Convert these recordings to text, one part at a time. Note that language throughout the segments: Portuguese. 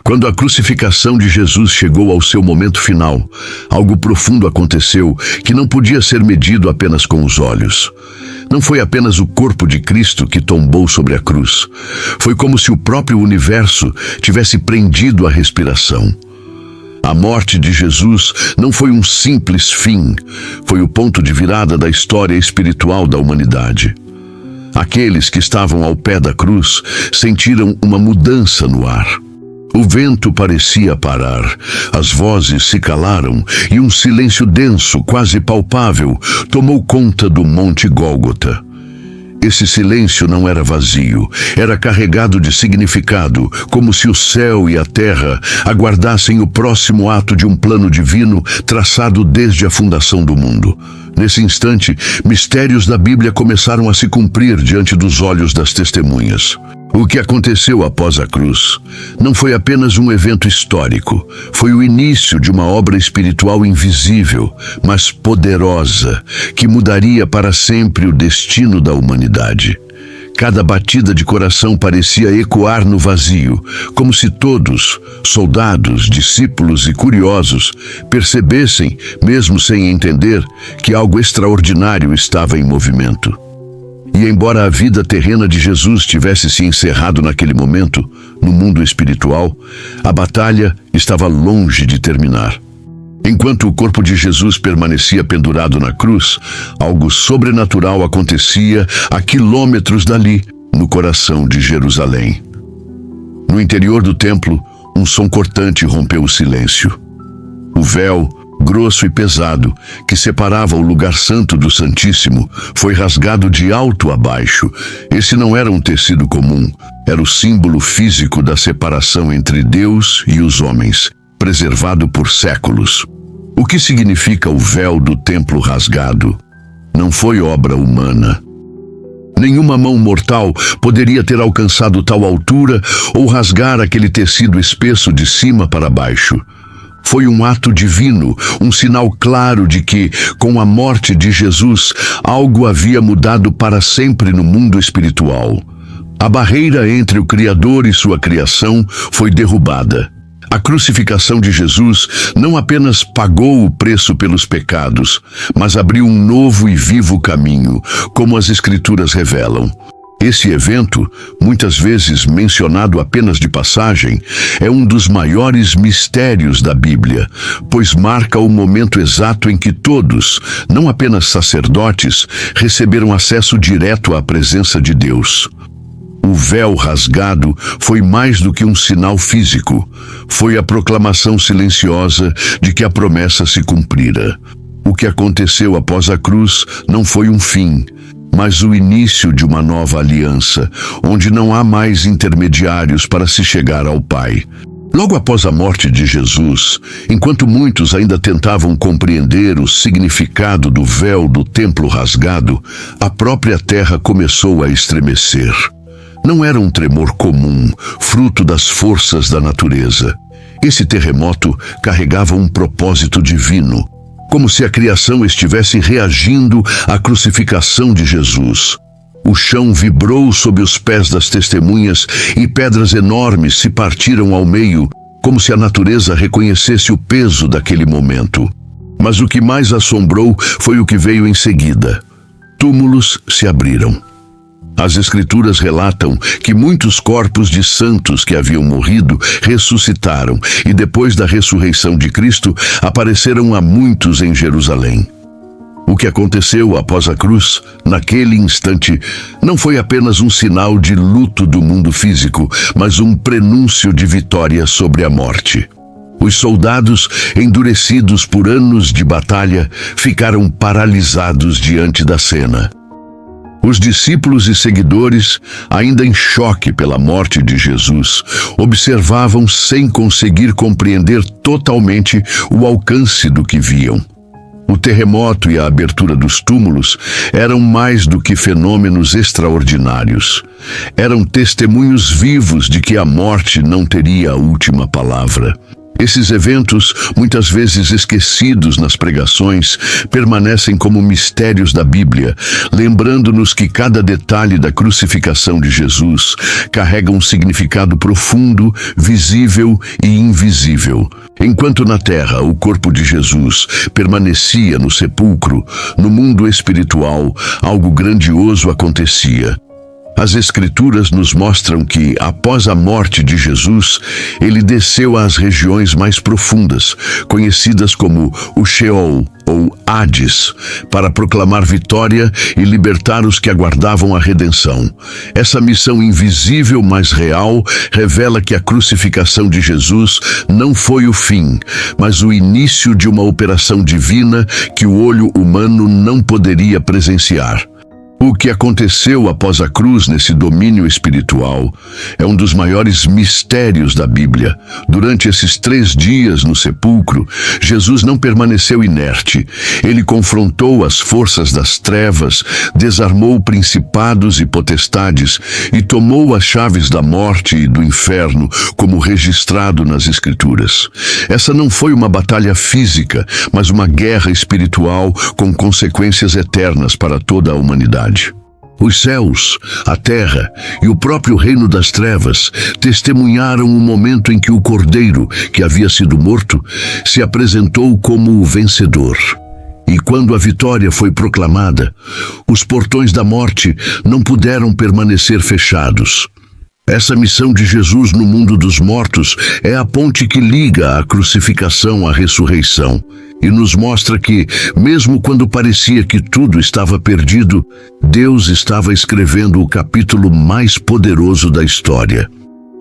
Quando a crucificação de Jesus chegou ao seu momento final, algo profundo aconteceu que não podia ser medido apenas com os olhos. Não foi apenas o corpo de Cristo que tombou sobre a cruz. Foi como se o próprio universo tivesse prendido a respiração. A morte de Jesus não foi um simples fim, foi o ponto de virada da história espiritual da humanidade. Aqueles que estavam ao pé da cruz sentiram uma mudança no ar. O vento parecia parar, as vozes se calaram e um silêncio denso, quase palpável, tomou conta do Monte Gólgota. Esse silêncio não era vazio, era carregado de significado, como se o céu e a terra aguardassem o próximo ato de um plano divino traçado desde a fundação do mundo. Nesse instante, mistérios da Bíblia começaram a se cumprir diante dos olhos das testemunhas. O que aconteceu após a cruz não foi apenas um evento histórico, foi o início de uma obra espiritual invisível, mas poderosa, que mudaria para sempre o destino da humanidade. Cada batida de coração parecia ecoar no vazio, como se todos, soldados, discípulos e curiosos, percebessem, mesmo sem entender, que algo extraordinário estava em movimento. E embora a vida terrena de Jesus tivesse se encerrado naquele momento, no mundo espiritual, a batalha estava longe de terminar. Enquanto o corpo de Jesus permanecia pendurado na cruz, algo sobrenatural acontecia a quilômetros dali, no coração de Jerusalém. No interior do templo, um som cortante rompeu o silêncio. O véu, grosso e pesado, que separava o lugar santo do Santíssimo, foi rasgado de alto a baixo. Esse não era um tecido comum, era o símbolo físico da separação entre Deus e os homens, preservado por séculos. O que significa o véu do templo rasgado? Não foi obra humana. Nenhuma mão mortal poderia ter alcançado tal altura ou rasgar aquele tecido espesso de cima para baixo. Foi um ato divino, um sinal claro de que, com a morte de Jesus, algo havia mudado para sempre no mundo espiritual. A barreira entre o Criador e sua criação foi derrubada. A crucificação de Jesus não apenas pagou o preço pelos pecados, mas abriu um novo e vivo caminho, como as Escrituras revelam. Esse evento, muitas vezes mencionado apenas de passagem, é um dos maiores mistérios da Bíblia, pois marca o momento exato em que todos, não apenas sacerdotes, receberam acesso direto à presença de Deus. O véu rasgado foi mais do que um sinal físico, foi a proclamação silenciosa de que a promessa se cumprira. O que aconteceu após a cruz não foi um fim, mas o início de uma nova aliança, onde não há mais intermediários para se chegar ao Pai. Logo após a morte de Jesus, enquanto muitos ainda tentavam compreender o significado do véu do templo rasgado, a própria terra começou a estremecer. Não era um tremor comum, fruto das forças da natureza. Esse terremoto carregava um propósito divino, como se a criação estivesse reagindo à crucificação de Jesus. O chão vibrou sob os pés das testemunhas e pedras enormes se partiram ao meio, como se a natureza reconhecesse o peso daquele momento. Mas o que mais assombrou foi o que veio em seguida. Túmulos se abriram. As Escrituras relatam que muitos corpos de santos que haviam morrido ressuscitaram e depois da ressurreição de Cristo apareceram a muitos em Jerusalém. O que aconteceu após a cruz, naquele instante, não foi apenas um sinal de luto do mundo físico, mas um prenúncio de vitória sobre a morte. Os soldados, endurecidos por anos de batalha, ficaram paralisados diante da cena. Os discípulos e seguidores, ainda em choque pela morte de Jesus, observavam sem conseguir compreender totalmente o alcance do que viam. O terremoto e a abertura dos túmulos eram mais do que fenômenos extraordinários. Eram testemunhos vivos de que a morte não teria a última palavra. Esses eventos, muitas vezes esquecidos nas pregações, permanecem como mistérios da Bíblia, lembrando-nos que cada detalhe da crucificação de Jesus carrega um significado profundo, visível e invisível. Enquanto na terra o corpo de Jesus permanecia no sepulcro, no mundo espiritual, algo grandioso acontecia. As Escrituras nos mostram que, após a morte de Jesus, ele desceu às regiões mais profundas, conhecidas como o Sheol, ou Hades, para proclamar vitória e libertar os que aguardavam a redenção. Essa missão invisível, mas real, revela que a crucificação de Jesus não foi o fim, mas o início de uma operação divina que o olho humano não poderia presenciar. O que aconteceu após a cruz nesse domínio espiritual é um dos maiores mistérios da Bíblia. Durante esses 3 dias no sepulcro, Jesus não permaneceu inerte. Ele confrontou as forças das trevas, desarmou principados e potestades e tomou as chaves da morte e do inferno, como registrado nas Escrituras. Essa não foi uma batalha física, mas uma guerra espiritual com consequências eternas para toda a humanidade. Os céus, a terra e o próprio reino das trevas testemunharam o momento em que o Cordeiro, que havia sido morto, se apresentou como o vencedor. E quando a vitória foi proclamada, os portões da morte não puderam permanecer fechados. Essa missão de Jesus no mundo dos mortos é a ponte que liga a crucificação à ressurreição e nos mostra que, mesmo quando parecia que tudo estava perdido, Deus estava escrevendo o capítulo mais poderoso da história.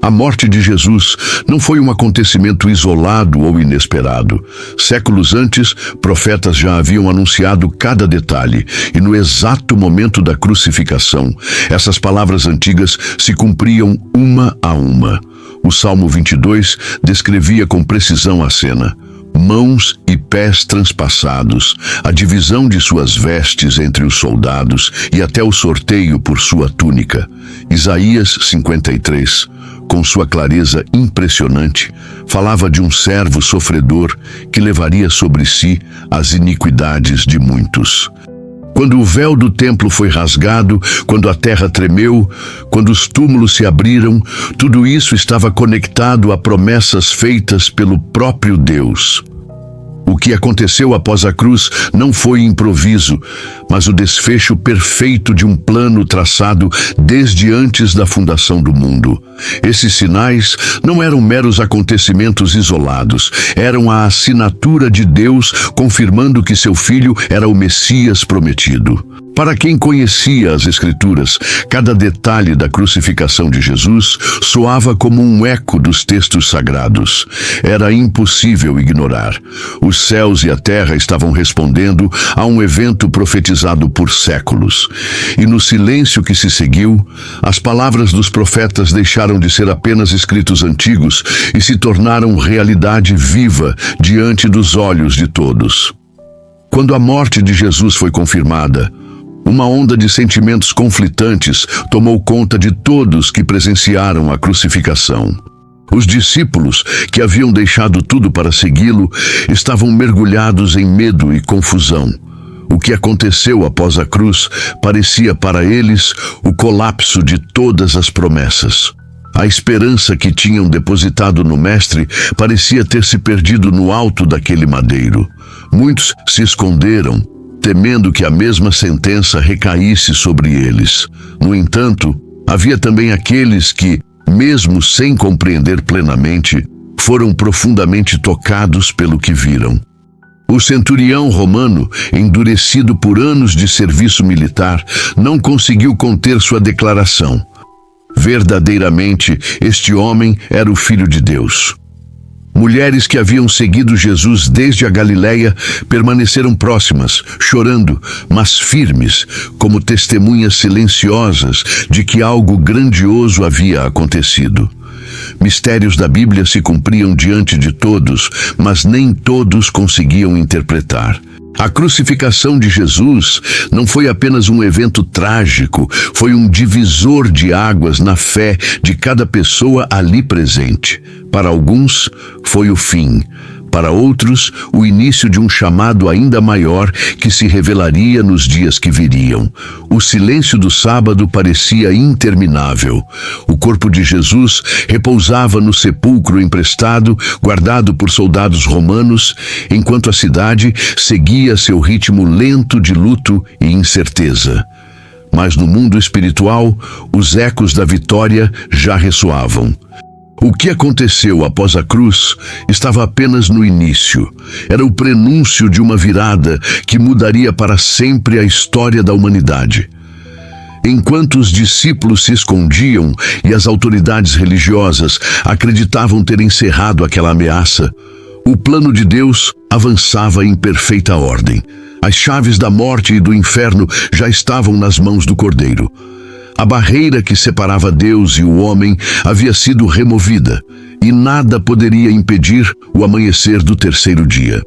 A morte de Jesus não foi um acontecimento isolado ou inesperado. Séculos antes, profetas já haviam anunciado cada detalhe, e no exato momento da crucificação, essas palavras antigas se cumpriam uma a uma. O Salmo 22 descrevia com precisão a cena. Mãos e pés transpassados, a divisão de suas vestes entre os soldados e até o sorteio por sua túnica. Isaías 53, com sua clareza impressionante, falava de um servo sofredor que levaria sobre si as iniquidades de muitos. Quando o véu do templo foi rasgado, quando a terra tremeu, quando os túmulos se abriram, tudo isso estava conectado a promessas feitas pelo próprio Deus. O que aconteceu após a cruz não foi improviso, mas o desfecho perfeito de um plano traçado desde antes da fundação do mundo. Esses sinais não eram meros acontecimentos isolados, eram a assinatura de Deus confirmando que seu filho era o Messias prometido. Para quem conhecia as Escrituras, cada detalhe da crucificação de Jesus soava como um eco dos textos sagrados. Era impossível ignorar. Os céus e a terra estavam respondendo a um evento profetizado por séculos. E no silêncio que se seguiu, as palavras dos profetas deixaram de ser apenas escritos antigos e se tornaram realidade viva diante dos olhos de todos. Quando a morte de Jesus foi confirmada, uma onda de sentimentos conflitantes tomou conta de todos que presenciaram a crucificação. Os discípulos, que haviam deixado tudo para segui-lo, estavam mergulhados em medo e confusão. O que aconteceu após a cruz parecia para eles o colapso de todas as promessas. A esperança que tinham depositado no Mestre parecia ter se perdido no alto daquele madeiro. Muitos se esconderam, temendo que a mesma sentença recaísse sobre eles. No entanto, havia também aqueles que, mesmo sem compreender plenamente, foram profundamente tocados pelo que viram. O centurião romano, endurecido por anos de serviço militar, não conseguiu conter sua declaração. Verdadeiramente, este homem era o Filho de Deus. Mulheres que haviam seguido Jesus desde a Galileia permaneceram próximas, chorando, mas firmes, como testemunhas silenciosas de que algo grandioso havia acontecido. Mistérios da Bíblia se cumpriam diante de todos, mas nem todos conseguiam interpretar. A crucificação de Jesus não foi apenas um evento trágico, foi um divisor de águas na fé de cada pessoa ali presente. Para alguns, foi o fim. Para outros, o início de um chamado ainda maior que se revelaria nos dias que viriam. O silêncio do sábado parecia interminável. O corpo de Jesus repousava no sepulcro emprestado, guardado por soldados romanos, enquanto a cidade seguia seu ritmo lento de luto e incerteza. Mas no mundo espiritual, os ecos da vitória já ressoavam. O que aconteceu após a cruz estava apenas no início. Era o prenúncio de uma virada que mudaria para sempre a história da humanidade. Enquanto os discípulos se escondiam e as autoridades religiosas acreditavam ter encerrado aquela ameaça, o plano de Deus avançava em perfeita ordem. As chaves da morte e do inferno já estavam nas mãos do Cordeiro. A barreira que separava Deus e o homem havia sido removida, e nada poderia impedir o amanhecer do terceiro dia.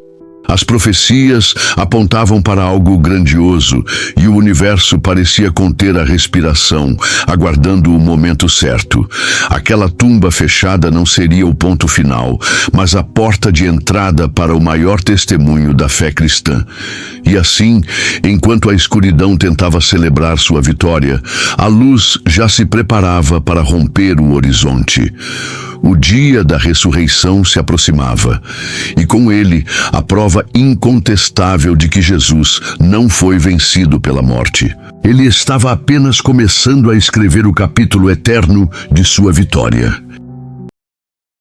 As profecias apontavam para algo grandioso, e o universo parecia conter a respiração, aguardando o momento certo. Aquela tumba fechada não seria o ponto final, mas a porta de entrada para o maior testemunho da fé cristã. E assim, enquanto a escuridão tentava celebrar sua vitória, a luz já se preparava para romper o horizonte. O dia da ressurreição se aproximava, e com ele a prova incontestável de que Jesus não foi vencido pela morte. Ele estava apenas começando a escrever o capítulo eterno de sua vitória.